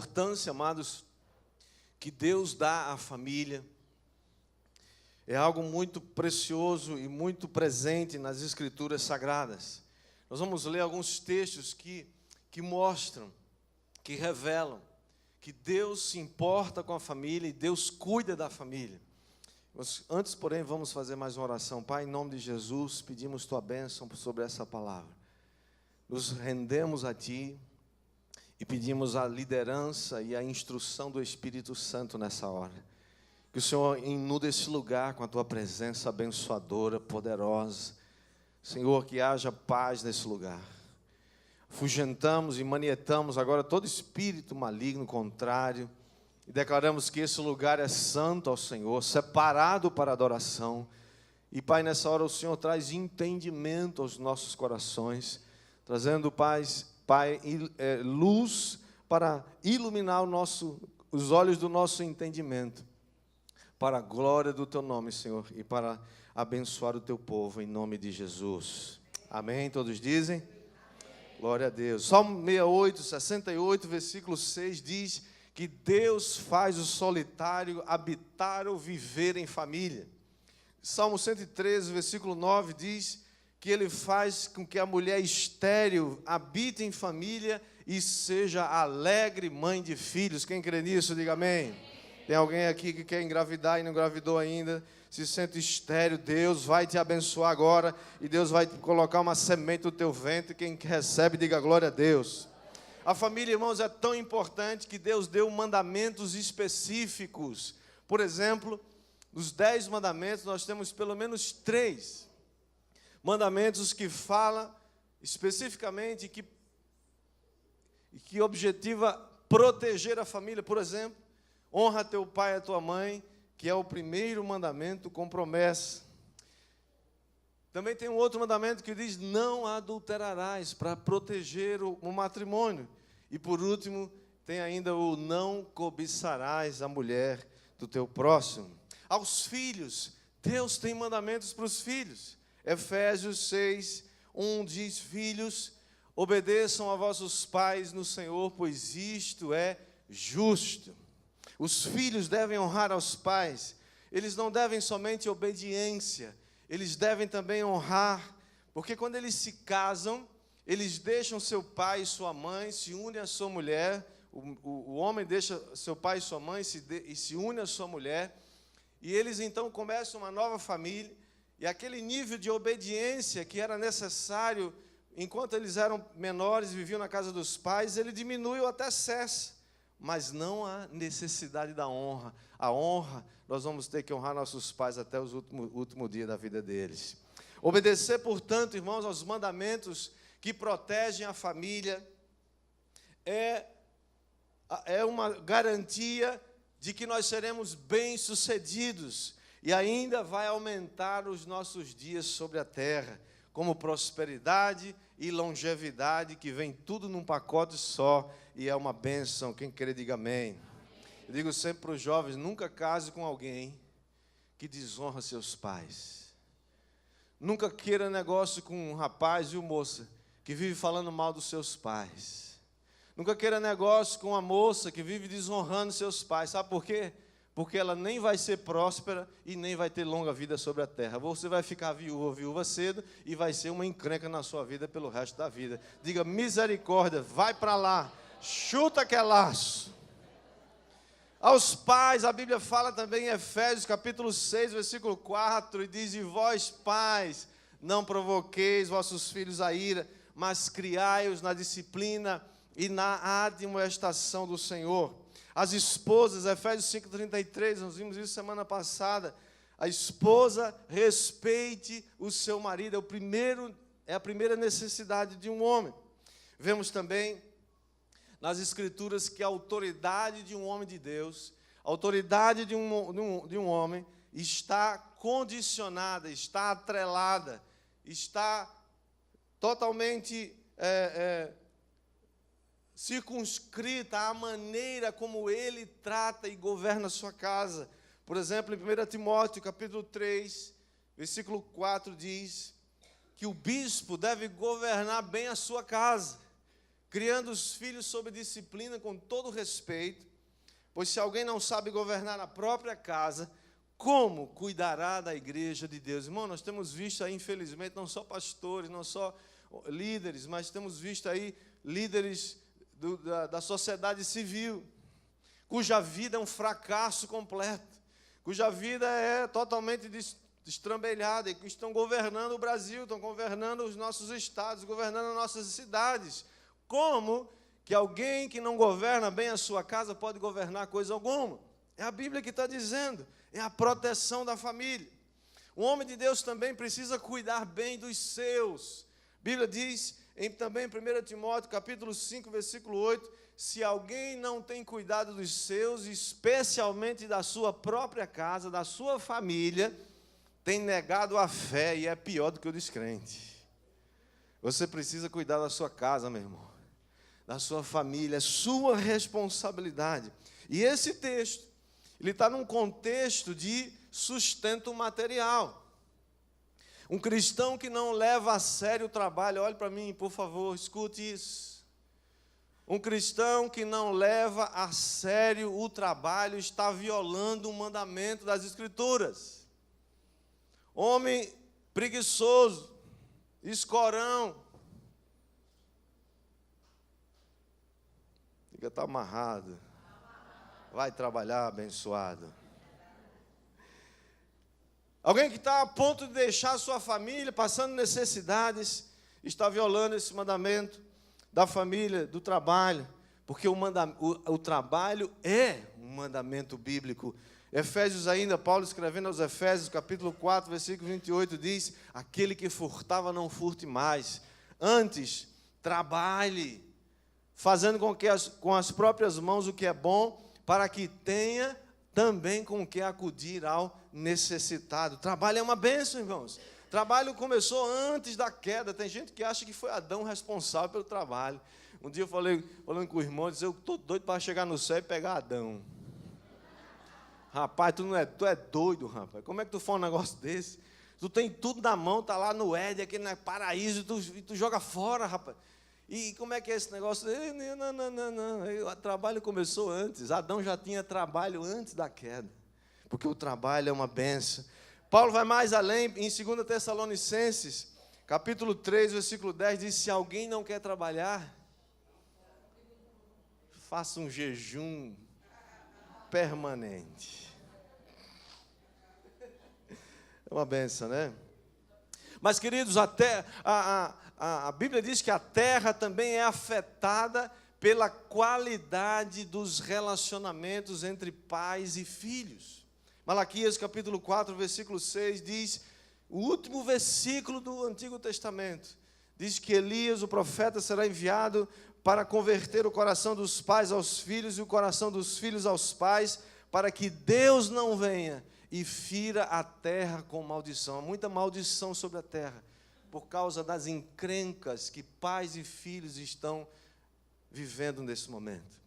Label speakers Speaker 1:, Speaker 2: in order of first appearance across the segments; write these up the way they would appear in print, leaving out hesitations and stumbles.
Speaker 1: importância, amados, que Deus dá à família. É algo muito precioso e muito presente nas Escrituras Sagradas. Nós vamos ler alguns textos que mostram, que revelam, que Deus se importa com a família e Deus cuida da família. Antes, porém, vamos fazer mais uma oração. Pai, em nome de Jesus, pedimos Tua bênção sobre essa palavra. Nos rendemos a Ti e pedimos a liderança e a instrução do Espírito Santo nessa hora. Que o Senhor inunde esse lugar com a Tua presença abençoadora, poderosa. Senhor, que haja paz nesse lugar. Afugentamos e manietamos agora todo espírito maligno, contrário, e declaramos que esse lugar é santo ao Senhor, separado para adoração. E, Pai, nessa hora o Senhor traz entendimento aos nossos corações, trazendo, Pai, luz para iluminar os olhos do nosso entendimento, para a glória do Teu nome, Senhor, e para abençoar o Teu povo, em nome de Jesus. Amém? Todos dizem? Amém. Glória a Deus. Salmo 68, versículo 6, diz que Deus faz o solitário habitar ou viver em família. Salmo 113, versículo 9, diz que Ele faz com que a mulher estéril habite em família e seja alegre mãe de filhos. Quem crê nisso, diga amém. Tem alguém aqui que quer engravidar e não engravidou ainda, se sente estéril, Deus vai te abençoar agora, e Deus vai colocar uma semente no teu ventre. Quem recebe, diga glória a Deus. A família, irmãos, é tão importante que Deus deu mandamentos específicos. Por exemplo, nos 10 mandamentos, nós temos pelo menos 3 mandamentos que falam especificamente e que objetiva proteger a família. Por exemplo, honra teu pai e a tua mãe, que é o primeiro mandamento com promessa. Também tem um outro mandamento que diz: não adulterarás, para proteger o matrimônio. E por último, tem ainda o não cobiçarás a mulher do teu próximo. Aos filhos, Deus tem mandamentos para os filhos. Efésios 6, 1 diz: filhos, obedeçam a vossos pais no Senhor, pois isto é justo. Os filhos devem honrar aos pais. Eles não devem somente obediência, eles devem também honrar, porque quando eles se casam, eles deixam seu pai e sua mãe, se unem à sua mulher. O homem deixa seu pai e sua mãe e se une à sua mulher, e eles então começam uma nova família, e aquele nível de obediência que era necessário enquanto eles eram menores e viviam na casa dos pais, ele diminui ou até cessa. Mas não há necessidade da honra. A honra, nós vamos ter que honrar nossos pais até o último dia da vida deles. Obedecer, portanto, irmãos, aos mandamentos que protegem a família é uma garantia de que nós seremos bem-sucedidos e ainda vai aumentar os nossos dias sobre a terra, como prosperidade e longevidade, que vem tudo num pacote só, e é uma bênção. Quem crê, diga amém. Eu digo sempre para os jovens: nunca case com alguém que desonra seus pais. Nunca queira negócio com um rapaz, viu, moça, que vive falando mal dos seus pais. Nunca queira negócio com uma moça que vive desonrando seus pais. Sabe por quê? Porque ela nem vai ser próspera e nem vai ter longa vida sobre a terra. Você vai ficar viúva cedo e vai ser uma encrenca na sua vida pelo resto da vida. Diga misericórdia, vai para lá, chuta que é laço. Aos pais, a Bíblia fala também em Efésios capítulo 6, versículo 4, e diz: e vós pais, não provoqueis vossos filhos a ira, mas criai-os na disciplina e na admoestação do Senhor. As esposas, Efésios 5,33, nós vimos isso semana passada. A esposa respeite o seu marido, é a primeira necessidade de um homem. Vemos também nas Escrituras que a autoridade de um homem de Deus, a autoridade de um homem está condicionada, está atrelada, está totalmente circunscrita à maneira como ele trata e governa a sua casa. Por exemplo, em 1 Timóteo, capítulo 3, versículo 4, diz que o bispo deve governar bem a sua casa. criando os filhos sob disciplina com todo respeito, pois se alguém não sabe governar a própria casa, como cuidará da igreja de Deus? Irmão, nós temos visto aí, infelizmente, não só pastores, não só líderes, mas temos visto aí líderes da sociedade civil, cuja vida é um fracasso completo, cuja vida é totalmente destrambelhada, e que estão governando o Brasil, estão governando os nossos estados, governando as nossas cidades. Como que alguém que não governa bem a sua casa pode governar coisa alguma? É a Bíblia que está dizendo, é a proteção da família. O homem de Deus também precisa cuidar bem dos seus. A Bíblia diz também em 1 Timóteo, capítulo 5, versículo 8, se alguém não tem cuidado dos seus, especialmente da sua própria casa, da sua família, tem negado a fé e é pior do que o descrente. Você precisa cuidar da sua casa, meu irmão, da sua família, é sua responsabilidade. E esse texto, ele está num contexto de sustento material. Um cristão que não leva a sério o trabalho, olhe para mim, por favor, escute isso. Um cristão que não leva a sério o trabalho está violando um mandamento das Escrituras. Homem preguiçoso, escorão, fica tá amarrado, vai trabalhar abençoado. Alguém que está a ponto de deixar a sua família, passando necessidades, está violando esse mandamento da família, do trabalho, porque o trabalho é um mandamento bíblico. Efésios ainda, Paulo escrevendo aos Efésios, capítulo 4, versículo 28, diz, aquele que furtava não furte mais, antes trabalhe, fazendo com as próprias mãos o que é bom, para que tenha também com o que acudir ao necessitado. Trabalho é uma bênção, irmãos. Trabalho começou antes da queda. Tem gente que acha que foi Adão responsável pelo trabalho. Um dia eu falando com o irmão, disse, eu estou doido para chegar no céu e pegar Adão. Rapaz, tu é doido, rapaz. Como é que tu faz um negócio desse? Tu tem tudo na mão, está lá no Éden, aquele paraíso, e tu joga fora, rapaz. E como é que é esse negócio? Não. O trabalho começou antes. Adão já tinha trabalho antes da queda. Porque o trabalho é uma bênção. Paulo vai mais além, em 2 Tessalonicenses, capítulo 3, versículo 10, diz, se alguém não quer trabalhar, faça um jejum permanente. É uma bênção, né? Mas, queridos, até a Bíblia diz que a terra também é afetada pela qualidade dos relacionamentos entre pais e filhos. Malaquias capítulo 4, versículo 6 diz, o último versículo do Antigo Testamento, diz que Elias, o profeta, será enviado para converter o coração dos pais aos filhos e o coração dos filhos aos pais, para que Deus não venha e fira a terra com maldição. Há muita maldição sobre a terra, por causa das encrencas que pais e filhos estão vivendo nesse momento.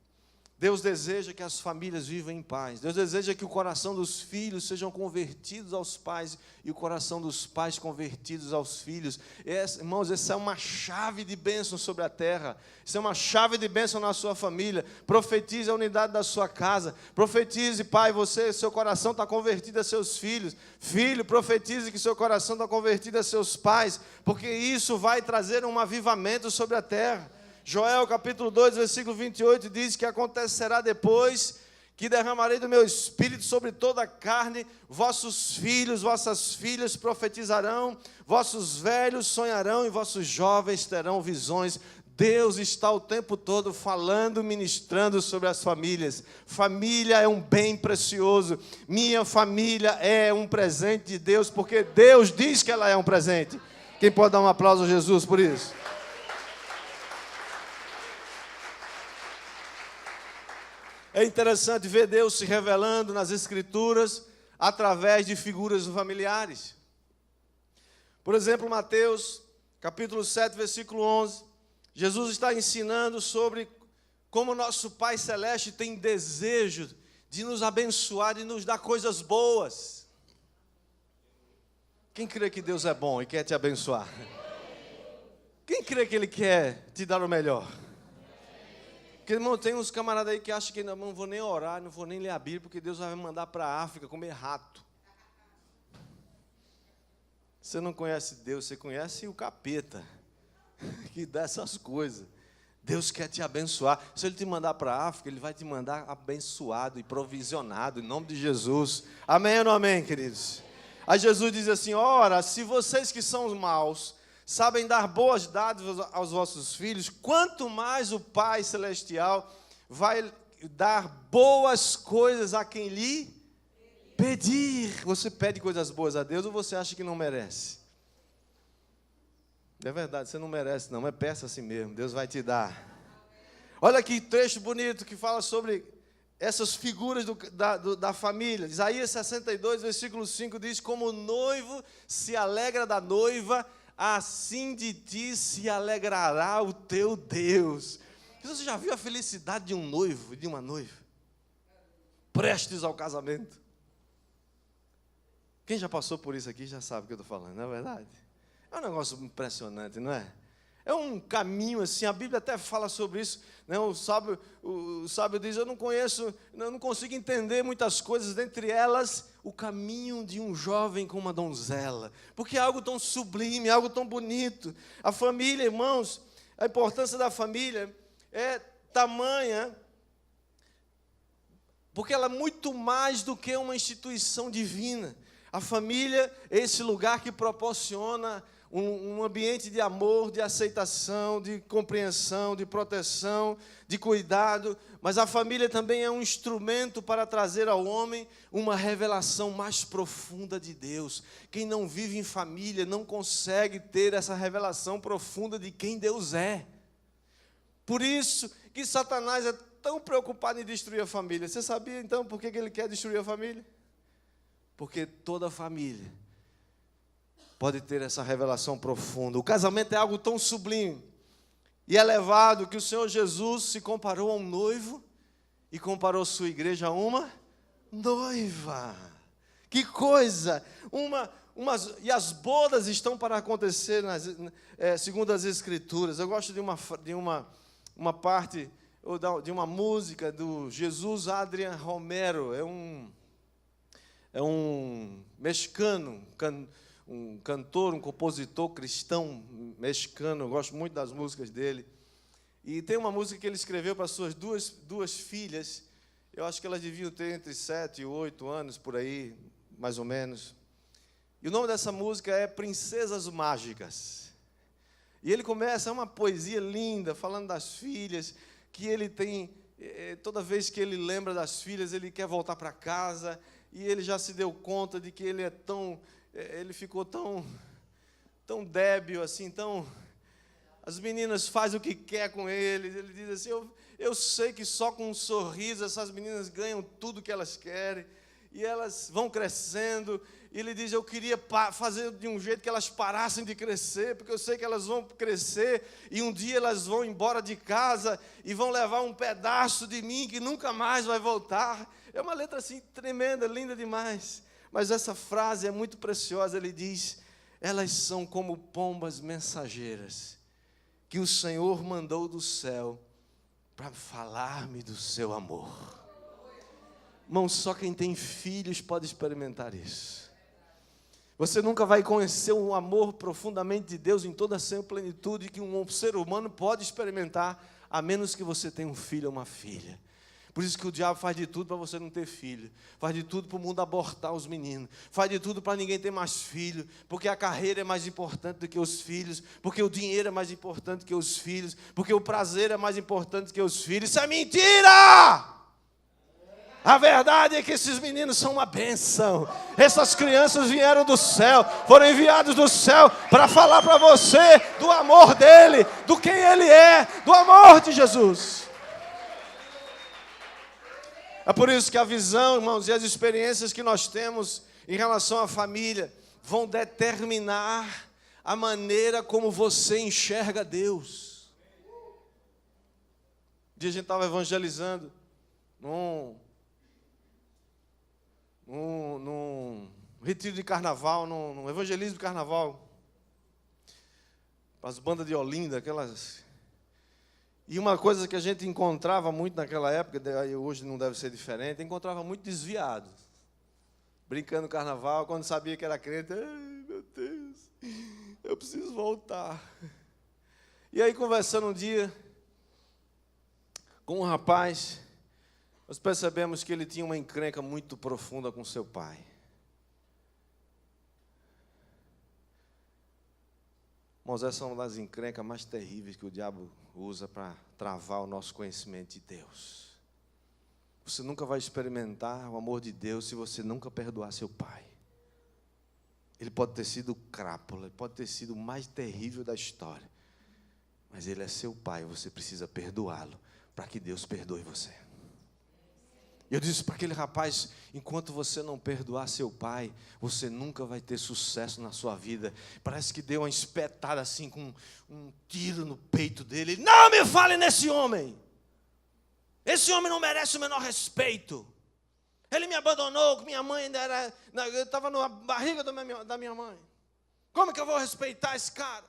Speaker 1: Deus deseja que as famílias vivam em paz. Deus deseja que o coração dos filhos sejam convertidos aos pais e o coração dos pais convertidos aos filhos. Irmãos, essa é uma chave de bênção sobre a terra. Isso é uma chave de bênção na sua família. Profetize a unidade da sua casa. Profetize, pai, seu coração está convertido a seus filhos. Filho, profetize que seu coração está convertido a seus pais, porque isso vai trazer um avivamento sobre a terra. Joel capítulo 2, versículo 28 diz que acontecerá depois que derramarei do meu espírito sobre toda a carne, vossos filhos, vossas filhas profetizarão, vossos velhos sonharão e vossos jovens terão visões. Deus está o tempo todo falando, ministrando sobre as famílias. Família é um bem precioso. Minha família é um presente de Deus, porque Deus diz que ela é um presente. Quem pode dar um aplauso a Jesus por isso? É interessante ver Deus se revelando nas Escrituras através de figuras familiares. Por exemplo, Mateus, capítulo 7, versículo 11. Jesus está ensinando sobre como nosso Pai Celeste tem desejo de nos abençoar e nos dar coisas boas. Quem crê que Deus é bom e quer te abençoar? Quem crê que Ele quer te dar o melhor? Porque, irmão, tem uns camaradas aí que acham que não vou nem orar, não vou nem ler a Bíblia, porque Deus vai me mandar para a África comer rato. Você não conhece Deus, você conhece o capeta, que dá essas coisas. Deus quer te abençoar. Se Ele te mandar para a África, Ele vai te mandar abençoado e provisionado, em nome de Jesus. Amém ou não amém, queridos? Aí Jesus diz assim, ora, se vocês que são os maus sabem dar boas dádivas aos vossos filhos, quanto mais o Pai Celestial vai dar boas coisas a quem lhe pedir. Você pede coisas boas a Deus ou você acha que não merece? É verdade, você não merece não, mas peça assim mesmo, Deus vai te dar. Olha que trecho bonito que fala sobre essas figuras da família. Isaías 62, versículo 5 diz, como o noivo se alegra da noiva, assim de ti se alegrará o teu Deus. Você já viu a felicidade de um noivo e de uma noiva? Prestes ao casamento. Quem já passou por isso aqui já sabe o que eu estou falando, não é verdade? É um negócio impressionante, não é? É um caminho assim, a Bíblia até fala sobre isso, né? O sábio diz, eu não consigo entender muitas coisas, dentre elas, o caminho de um jovem com uma donzela, porque é algo tão sublime, algo tão bonito. A família, irmãos, a importância da família é tamanha, porque ela é muito mais do que uma instituição divina. A família é esse lugar que proporciona um ambiente de amor, de aceitação, de compreensão, de proteção, de cuidado, mas a família também é um instrumento para trazer ao homem uma revelação mais profunda de Deus. Quem não vive em família não consegue ter essa revelação profunda de quem Deus é. Por isso que Satanás é tão preocupado em destruir a família. Você sabia então por que ele quer destruir a família? Porque toda família pode ter essa revelação profunda. O casamento é algo tão sublime e elevado que o Senhor Jesus se comparou a um noivo e comparou sua igreja a uma noiva. Que coisa! E as bodas estão para acontecer segundo as Escrituras. Eu gosto de uma parte, de uma música do Jesus Adrian Romero. É um mexicano, um cantor, um compositor cristão mexicano. Eu gosto muito das músicas dele. E tem uma música que ele escreveu para suas duas filhas. Eu acho que elas deviam ter entre 7 e 8 anos, por aí, mais ou menos. E o nome dessa música é Princesas Mágicas. E ele começa, é uma poesia linda, falando das filhas, que ele tem, toda vez que ele lembra das filhas, ele quer voltar para casa, e ele já se deu conta de que ele ficou tão débil, assim, as meninas fazem o que quer com ele. Ele diz assim, eu sei que só com um sorriso essas meninas ganham tudo que elas querem, e elas vão crescendo. E ele diz, eu queria fazer de um jeito que elas parassem de crescer, porque eu sei que elas vão crescer, e um dia elas vão embora de casa, e vão levar um pedaço de mim que nunca mais vai voltar. É uma letra assim tremenda, linda demais. Mas essa frase é muito preciosa. Ele diz, elas são como pombas mensageiras, que o Senhor mandou do céu, para falar-me do seu amor. Irmão, só quem tem filhos pode experimentar isso. Você nunca vai conhecer um amor profundamente de Deus em toda a sua plenitude que um ser humano pode experimentar, a menos que você tenha um filho ou uma filha. Por isso que o diabo faz de tudo para você não ter filho. Faz de tudo para o mundo abortar os meninos. Faz de tudo para ninguém ter mais filho. Porque a carreira é mais importante do que os filhos. Porque o dinheiro é mais importante que os filhos. Porque o prazer é mais importante que os filhos. Isso é mentira! A verdade é que esses meninos são uma bênção. Essas crianças vieram do céu, foram enviados do céu para falar para você do amor dele, do quem ele é, do amor de Jesus. É por isso que a visão, irmãos, e as experiências que nós temos em relação à família vão determinar a maneira como você enxerga Deus. Um dia a gente estava evangelizando num retiro de carnaval, num evangelismo de carnaval, as bandas de Olinda, aquelas. E uma coisa que a gente encontrava muito naquela época, hoje não deve ser diferente, encontrava muito desviado. Brincando no carnaval, quando sabia que era crente, ai, meu Deus, eu preciso voltar. E aí, conversando um dia com um rapaz, nós percebemos que ele tinha uma encrenca muito profunda com seu pai. Irmãos, essa é uma das encrencas mais terríveis que o diabo usa para travar o nosso conhecimento de Deus. Você nunca vai experimentar o amor de Deus se você nunca perdoar seu pai. Ele pode ter sido crápula, ele pode ter sido o mais terrível da história, mas ele é seu pai, você precisa perdoá-lo para que Deus perdoe você. Eu disse para aquele rapaz, enquanto você não perdoar seu pai, você nunca vai ter sucesso na sua vida. Parece que deu uma espetada assim, com um tiro no peito dele. Ele, não me fale nesse homem. Esse homem não merece o menor respeito. Ele me abandonou, minha mãe ainda era... Eu estava na barriga da minha mãe. Como que eu vou respeitar esse cara?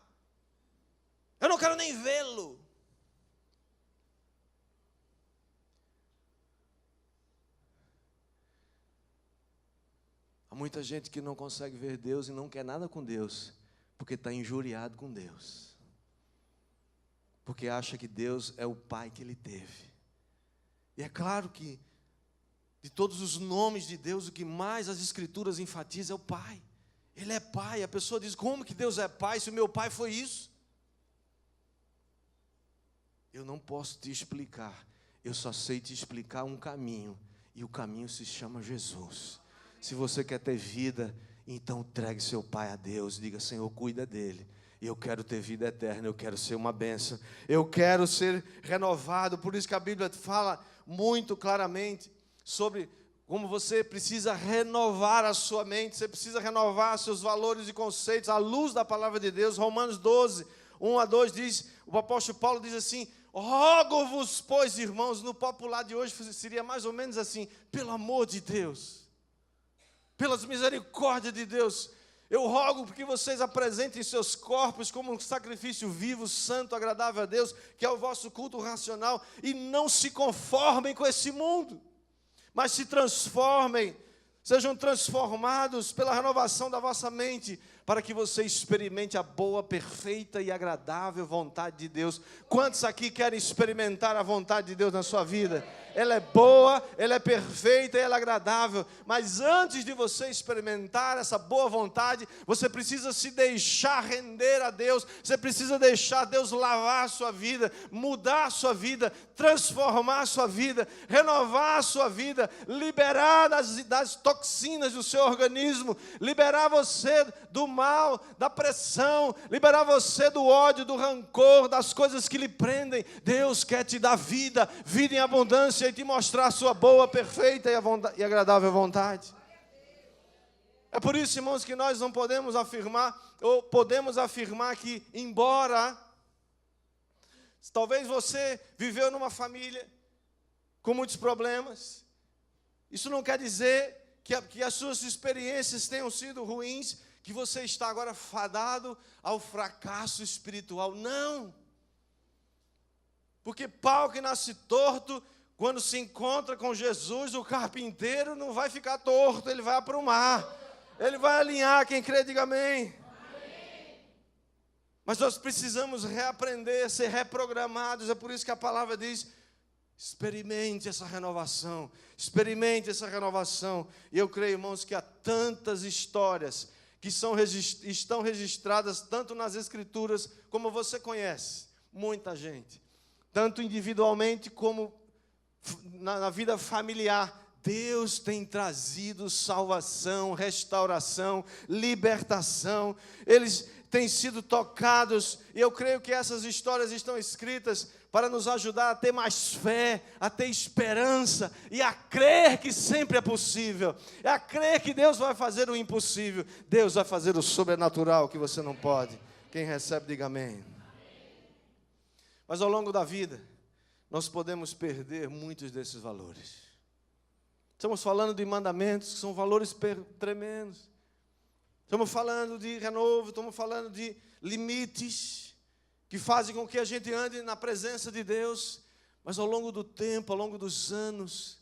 Speaker 1: Eu não quero nem vê-lo. Há muita gente que não consegue ver Deus e não quer nada com Deus, porque está injuriado com Deus. Porque acha que Deus é o pai que ele teve. E é claro que, de todos os nomes de Deus, o que mais as Escrituras enfatizam é o pai. Ele é pai. A pessoa diz, como que Deus é pai se o meu pai foi isso? Eu não posso te explicar. Eu só sei te explicar um caminho. E o caminho se chama Jesus. Se você quer ter vida, então entregue seu pai a Deus. Diga, Senhor, cuida dele. Eu quero ter vida eterna, eu quero ser uma bênção. Eu quero ser renovado. Por isso que a Bíblia fala muito claramente sobre como você precisa renovar a sua mente. Você precisa renovar seus valores e conceitos à luz da palavra de Deus. Romanos 12, 1-2 diz, o apóstolo Paulo diz assim, rogo-vos, pois, irmãos, no popular de hoje seria mais ou menos assim, pelo amor de Deus, pelas misericórdias de Deus, eu rogo que vocês apresentem seus corpos como um sacrifício vivo, santo, agradável a Deus, que é o vosso culto racional, e não se conformem com esse mundo, mas se transformem, sejam transformados pela renovação da vossa mente, para que você experimente a boa, perfeita e agradável vontade de Deus. Quantos aqui querem experimentar a vontade de Deus na sua vida? Ela é boa, ela é perfeita e ela é agradável. Mas antes de você experimentar essa boa vontade, você precisa se deixar render a Deus. Você precisa deixar Deus lavar a sua vida, mudar a sua vida, transformar a sua vida, renovar a sua vida, liberar das toxinas do seu organismo, liberar você do mal, da pressão, liberar você do ódio, do rancor, das coisas que lhe prendem. Deus quer te dar vida, vida em abundância, e te mostrar a sua boa, perfeita e agradável vontade. É por isso, irmãos, que nós não podemos afirmar, ou podemos afirmar que, embora talvez você viveu numa família com muitos problemas, isso não quer dizer que as suas experiências tenham sido ruins, que você está agora fadado ao fracasso espiritual. Não. Porque pau que nasce torto, quando se encontra com Jesus, o carpinteiro não vai ficar torto, ele vai aprumar. Ele vai alinhar, quem crê, diga amém. Mas nós precisamos reaprender, ser reprogramados. É por isso que a palavra diz, experimente essa renovação. Experimente essa renovação. E eu creio, irmãos, que há tantas histórias que estão registradas tanto nas Escrituras, como você conhece. Muita gente. Tanto individualmente como na vida familiar. Deus tem trazido salvação, restauração, libertação. Eles têm sido tocados, e eu creio que essas histórias estão escritas para nos ajudar a ter mais fé, a ter esperança e a crer que sempre é possível, a crer que Deus vai fazer o impossível, Deus vai fazer o sobrenatural que você não pode. Quem recebe, diga amém. Mas ao longo da vida, nós podemos perder muitos desses valores. Estamos falando de mandamentos que são valores tremendos. Estamos falando de renovo, estamos falando de limites. que fazem com que a gente ande na presença de Deus, mas ao longo do tempo, ao longo dos anos,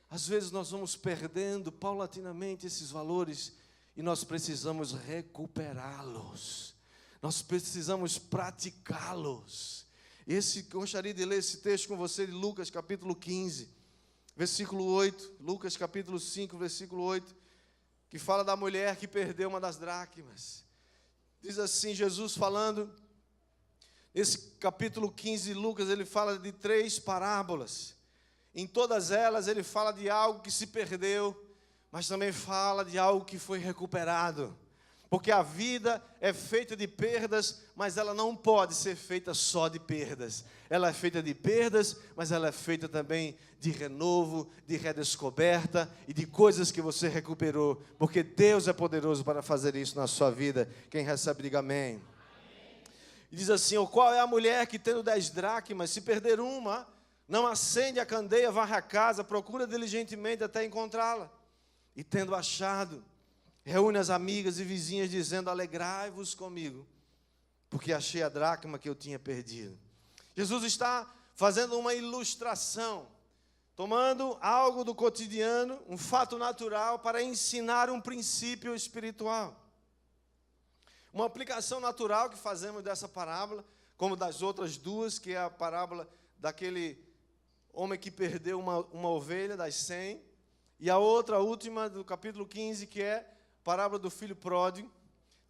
Speaker 1: às vezes nós vamos perdendo paulatinamente esses valores e nós precisamos recuperá-los, nós precisamos praticá-los. Gostaria de ler esse texto com você de Lucas capítulo 15, versículo 8, Lucas capítulo 5, versículo 8, que fala da mulher que perdeu uma das dracmas. Diz assim, Jesus falando, nesse capítulo 15 de Lucas, ele fala de 3 parábolas. Em todas elas ele fala de algo que se perdeu, mas também fala de algo que foi recuperado. Porque a vida é feita de perdas, mas ela não pode ser feita só de perdas. Ela é feita de perdas, mas ela é feita também de renovo, de redescoberta e de coisas que você recuperou. Porque Deus é poderoso para fazer isso na sua vida. Quem recebe, diga amém. E diz assim, qual é a mulher que tendo 10 dracmas, se perder uma, não acende a candeia, varre a casa, procura diligentemente até encontrá-la. E tendo achado, reúne as amigas e vizinhas, dizendo, alegrai-vos comigo, porque achei a dracma que eu tinha perdido. Jesus está fazendo uma ilustração, tomando algo do cotidiano, um fato natural, para ensinar um princípio espiritual. Uma aplicação natural que fazemos dessa parábola, como das outras duas, que é a parábola daquele homem que perdeu uma ovelha, das 100, e a outra, a última, do capítulo 15, que é a parábola do filho pródigo.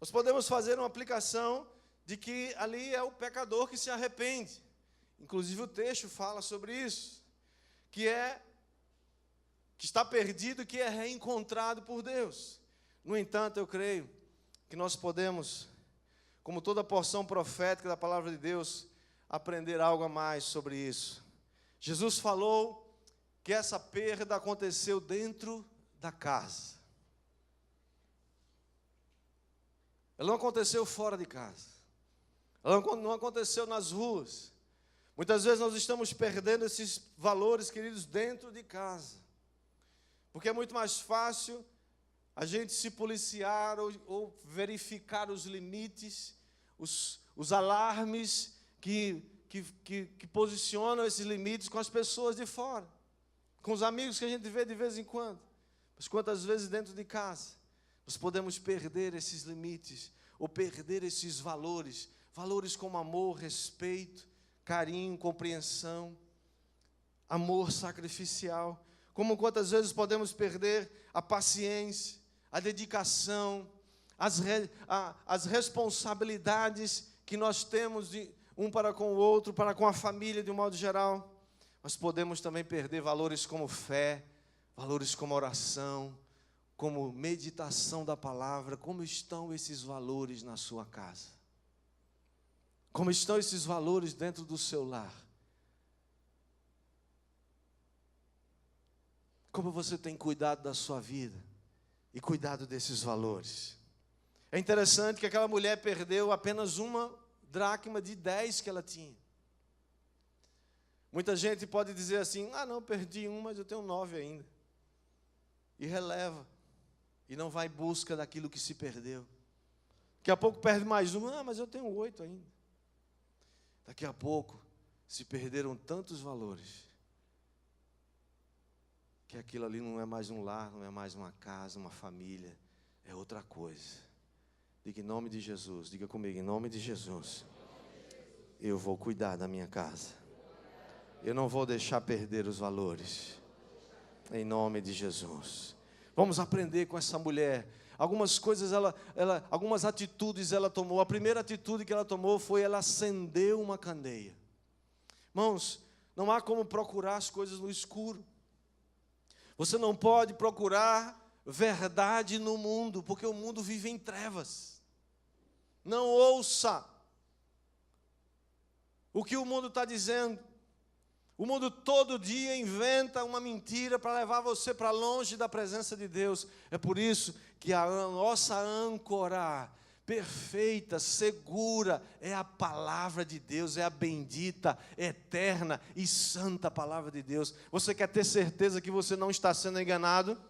Speaker 1: Nós podemos fazer uma aplicação de que ali é o pecador que se arrepende. Inclusive o texto fala sobre isso, que está perdido, que é reencontrado por Deus. No entanto, eu creio que nós podemos, como toda porção profética da palavra de Deus, aprender algo a mais sobre isso. Jesus falou que essa perda aconteceu dentro da casa. Ela não aconteceu fora de casa. Ela não aconteceu nas ruas. Muitas vezes nós estamos perdendo esses valores, queridos, dentro de casa. Porque é muito mais fácil a gente se policiar ou verificar os limites, os alarmes que posicionam esses limites com as pessoas de fora, com os amigos que a gente vê de vez em quando. Mas quantas vezes dentro de casa nós podemos perder esses limites ou perder esses valores, valores como amor, respeito, carinho, compreensão, amor sacrificial. Como quantas vezes podemos perder a paciência, a dedicação, as responsabilidades que nós temos um para com o outro, para com a família de um modo geral. Mas podemos também perder valores como fé, valores como oração, como meditação da palavra. Como estão esses valores na sua casa? Como estão esses valores dentro do seu lar? Como você tem cuidado da sua vida e cuidado desses valores? É interessante que aquela mulher perdeu apenas uma dracma de 10 que ela tinha. Muita gente pode dizer assim, não, perdi um, mas eu tenho 9 ainda. E releva. E não vai em busca daquilo que se perdeu. Daqui a pouco perde mais uma, mas eu tenho 8 ainda. Daqui a pouco se perderam tantos valores, que aquilo ali não é mais um lar, não é mais uma casa, uma família, é outra coisa. Diga em nome de Jesus, diga comigo, em nome de Jesus, eu vou cuidar da minha casa. Eu não vou deixar perder os valores, em nome de Jesus. Vamos aprender com essa mulher. Algumas coisas, algumas atitudes ela tomou. A primeira atitude que ela tomou foi ela acendeu uma candeia. Irmãos, não há como procurar as coisas no escuro. Você não pode procurar verdade no mundo, porque o mundo vive em trevas. Não ouça o que o mundo está dizendo. O mundo todo dia inventa uma mentira para levar você para longe da presença de Deus. É por isso que a nossa âncora perfeita, segura, é a palavra de Deus, é a bendita, eterna e santa palavra de Deus. Você quer ter certeza que você não está sendo enganado?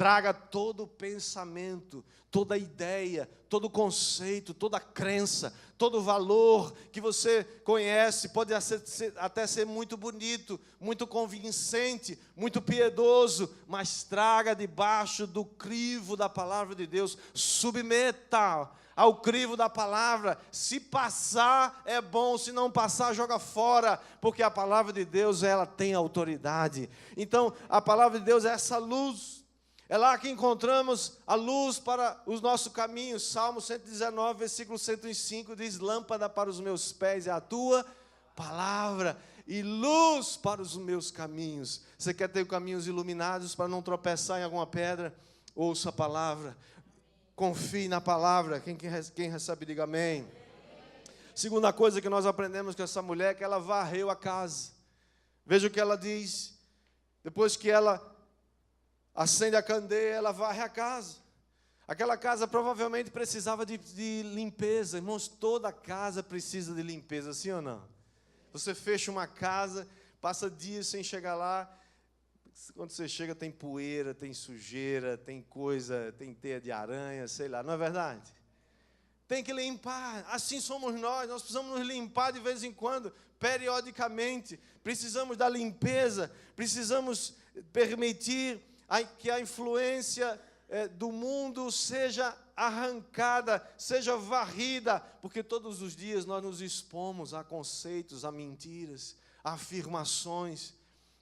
Speaker 1: Traga todo pensamento, toda ideia, todo conceito, toda crença, todo valor que você conhece, pode até ser muito bonito, muito convincente, muito piedoso, mas traga debaixo do crivo da palavra de Deus, submeta ao crivo da palavra. Se passar é bom, se não passar joga fora, porque a palavra de Deus, ela tem autoridade. Então a palavra de Deus é essa luz. É lá que encontramos a luz para os nossos caminhos. Salmo 119, versículo 105 diz: lâmpada para os meus pés é a tua palavra e luz para os meus caminhos. Você quer ter caminhos iluminados para não tropeçar em alguma pedra? Ouça a palavra, confie na palavra. Quem recebe, diga amém. Segunda coisa que nós aprendemos com essa mulher é que ela varreu a casa. Veja o que ela diz. Depois que ela acende a candeia, ela varre a casa. Aquela casa provavelmente precisava de limpeza. Irmãos, toda casa precisa de limpeza, sim ou não? Você fecha uma casa, passa dias sem chegar lá. Quando você chega tem poeira, tem sujeira, tem coisa, tem teia de aranha, sei lá, não é verdade? Tem que limpar. Assim somos nós precisamos nos limpar de vez em quando, periodicamente. Precisamos da limpeza, precisamos permitir que a influência do mundo seja arrancada, seja varrida, porque todos os dias nós nos expomos a conceitos, a mentiras, a afirmações.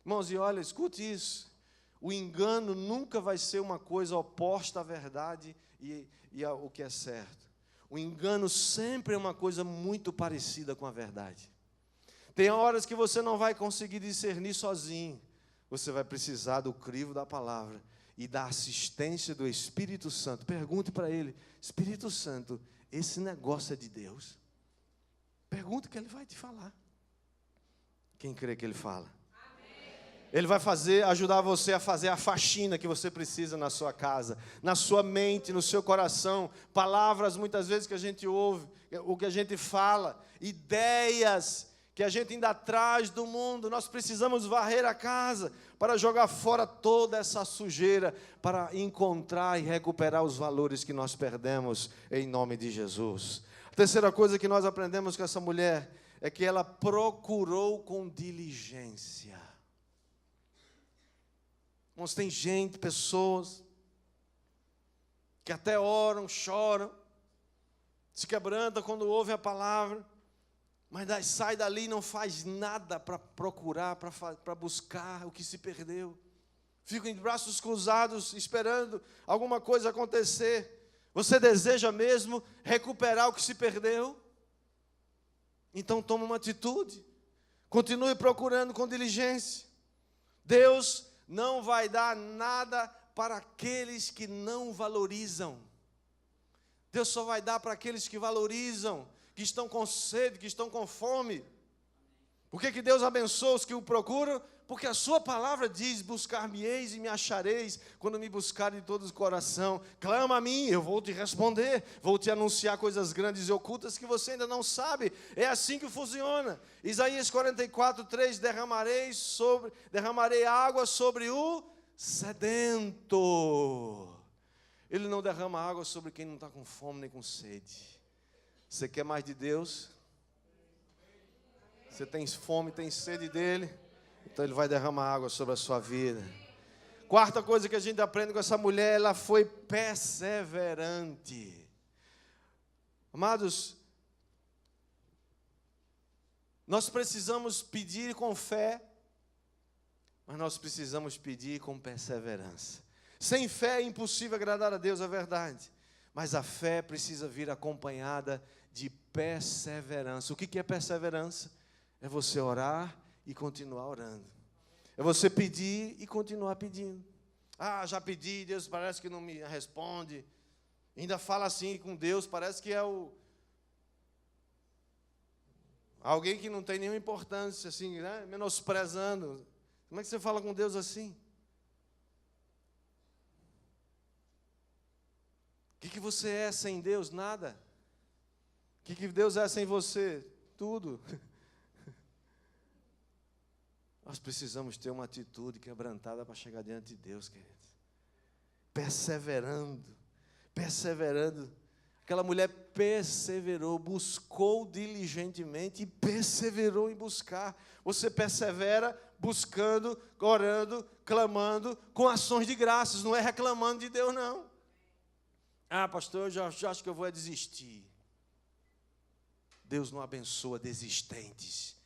Speaker 1: Irmãos, e olha, escute isso, o engano nunca vai ser uma coisa oposta à verdade e ao que é certo. O engano sempre é uma coisa muito parecida com a verdade. Tem horas que você não vai conseguir discernir sozinho. Você vai precisar do crivo da palavra e da assistência do Espírito Santo. Pergunte para ele: Espírito Santo, esse negócio é de Deus? Pergunte que ele vai te falar. Quem crê que ele fala? Amém. Ele vai ajudar você a fazer a faxina que você precisa na sua casa, na sua mente, no seu coração. Palavras muitas vezes que a gente ouve, o que a gente fala, ideias que a gente ainda traz do mundo. Nós precisamos varrer a casa para jogar fora toda essa sujeira, para encontrar e recuperar os valores que nós perdemos em nome de Jesus. A terceira coisa que nós aprendemos com essa mulher é que ela procurou com diligência. Mas tem gente, pessoas que até oram, choram, se quebrantam quando ouvem a palavra, mas sai dali e não faz nada para procurar, para buscar o que se perdeu. Ficam de braços cruzados, esperando alguma coisa acontecer. Você deseja mesmo recuperar o que se perdeu? Então toma uma atitude. Continue procurando com diligência. Deus não vai dar nada para aqueles que não valorizam. Deus só vai dar para aqueles que valorizam, que estão com sede, que estão com fome. Por que Deus abençoa os que o procuram? Porque a sua palavra diz: buscar-me-eis e me achareis, quando me buscarem de todo o coração. Clama a mim, eu vou te responder, vou te anunciar coisas grandes e ocultas que você ainda não sabe. É assim que funciona. Isaías 44:3, derramarei água sobre o sedento. Ele não derrama água sobre quem não está com fome nem com sede. Você quer mais de Deus? Você tem fome, tem sede dele? Então ele vai derramar água sobre a sua vida. Quarta coisa que a gente aprende com essa mulher: ela foi perseverante. Amados, nós precisamos pedir com fé, mas nós precisamos pedir com perseverança. Sem fé é impossível agradar a Deus, é verdade. Mas a fé precisa vir acompanhada de perseverança. O que é perseverança? É você orar e continuar orando. É você pedir e continuar pedindo. Ah, já pedi, Deus parece que não me responde. Ainda fala assim com Deus, parece que é alguém que não tem nenhuma importância, assim, né? Menosprezando. Como é que você fala com Deus assim? O que você é sem Deus? Nada. O que Deus é sem você? Tudo. Nós precisamos ter uma atitude quebrantada para chegar diante de Deus, queridos. perseverando. Aquela mulher perseverou, buscou diligentemente e perseverou em buscar. Você persevera buscando, orando, clamando, com ações de graças, não é reclamando de Deus, não. Ah, pastor, eu já acho que eu vou desistir. Deus não abençoa desistentes,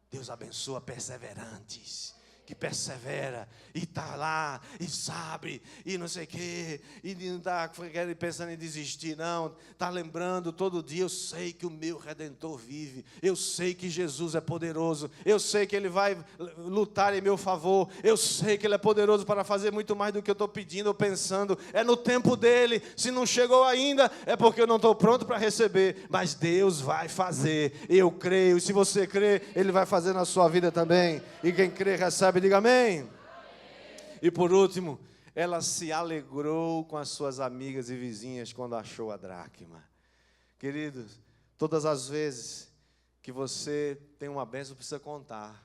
Speaker 1: Deus abençoa perseverantes. Que persevera, e está lá, e sabe, e não sei o quê, e não está pensando em desistir, não, está lembrando todo dia, eu sei que o meu Redentor vive, eu sei que Jesus é poderoso, eu sei que Ele vai lutar em meu favor, eu sei que Ele é poderoso para fazer muito mais do que eu estou pedindo ou pensando, é no tempo dEle, se não chegou ainda, é porque eu não estou pronto para receber, mas Deus vai fazer, eu creio, e se você crê, Ele vai fazer na sua vida também, e quem crê recebe. Diga amém. E por último, ela se alegrou com as suas amigas e vizinhas quando achou a dracma. Queridos, todas as vezes que você tem uma bênção, precisa contar.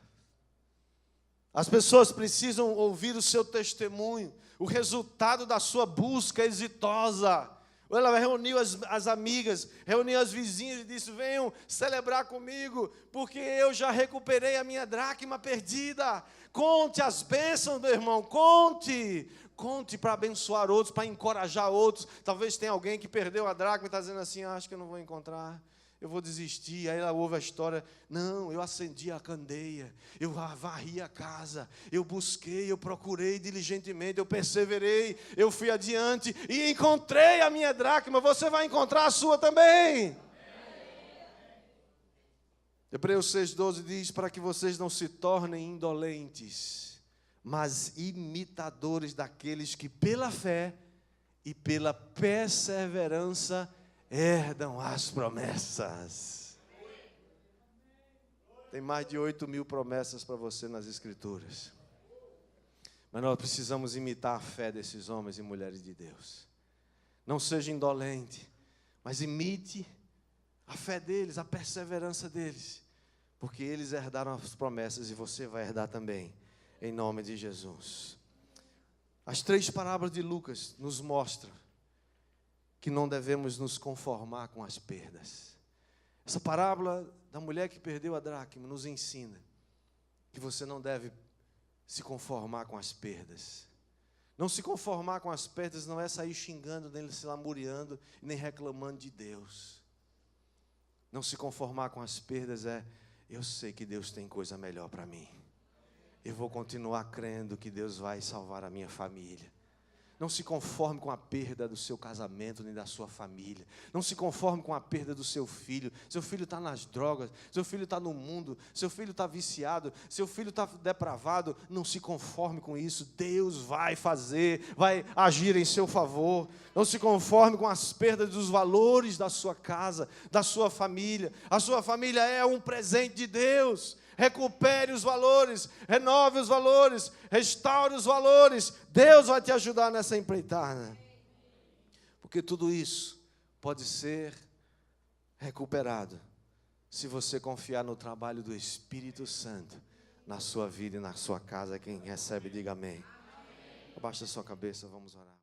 Speaker 1: As pessoas precisam ouvir o seu testemunho, o resultado da sua busca exitosa. Ela reuniu as amigas, reuniu as vizinhas e disse: venham celebrar comigo, porque eu já recuperei a minha dracma perdida. Conte as bênçãos, meu irmão, conte para abençoar outros, para encorajar outros. Talvez tenha alguém que perdeu a dracma e está dizendo assim: acho que eu não vou encontrar, eu vou desistir. Aí ela ouve a história: não, eu acendi a candeia, eu varri a casa, eu busquei, eu procurei diligentemente, eu perseverei, eu fui adiante e encontrei a minha dracma. Você vai encontrar a sua também. Hebreus 6,12 diz: para que vocês não se tornem indolentes, mas imitadores daqueles que pela fé e pela perseverança herdam as promessas. Tem mais de 8.000 promessas para você nas Escrituras. Mas nós precisamos imitar a fé desses homens e mulheres de Deus. Não seja indolente, mas imite a fé deles, a perseverança deles. Porque eles herdaram as promessas e você vai herdar também, em nome de Jesus. As 3 parábolas de Lucas nos mostram que não devemos nos conformar com as perdas. Essa parábola da mulher que perdeu a dracma nos ensina que você não deve se conformar com as perdas. Não se conformar com as perdas não é sair xingando, nem se lamuriando, nem reclamando de Deus. Não se conformar com as perdas é: eu sei que Deus tem coisa melhor para mim. Eu vou continuar crendo que Deus vai salvar a minha família. Não se conforme com a perda do seu casamento, nem da sua família. Não se conforme com a perda do seu filho. Seu filho está nas drogas, seu filho está no mundo, seu filho está viciado, seu filho está depravado. Não se conforme com isso. Deus vai fazer, vai agir em seu favor. Não se conforme com as perdas dos valores da sua casa, da sua família. A sua família é um presente de Deus. Recupere os valores, renove os valores, restaure os valores. Deus vai te ajudar nessa empreitada. Porque tudo isso pode ser recuperado se você confiar no trabalho do Espírito Santo na sua vida e na sua casa. Quem recebe, diga amém. Abaixa a sua cabeça, vamos orar.